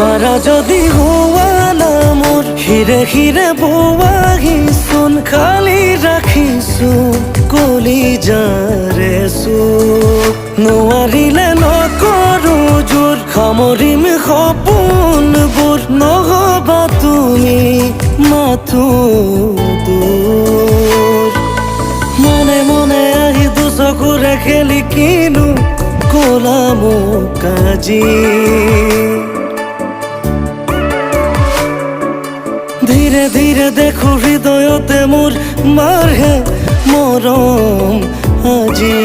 পাৰা যদি হুয়া না মোৰ হিৰে হিৰে বোৱাহিচোন খালি ৰাখিছো কলিজাৰে চুপ নোৱাৰিলে নকৰো জোৰ সামৰিম সপোনবোৰ নহবা তুমি মাথো দূৰ মনে মনে আহি দুচকুৰে খেলি কিনো কলা মোক আজি ধীৰে ধীৰে দেখো হৃদয়তে মোৰ মাৰহে মৰম আজি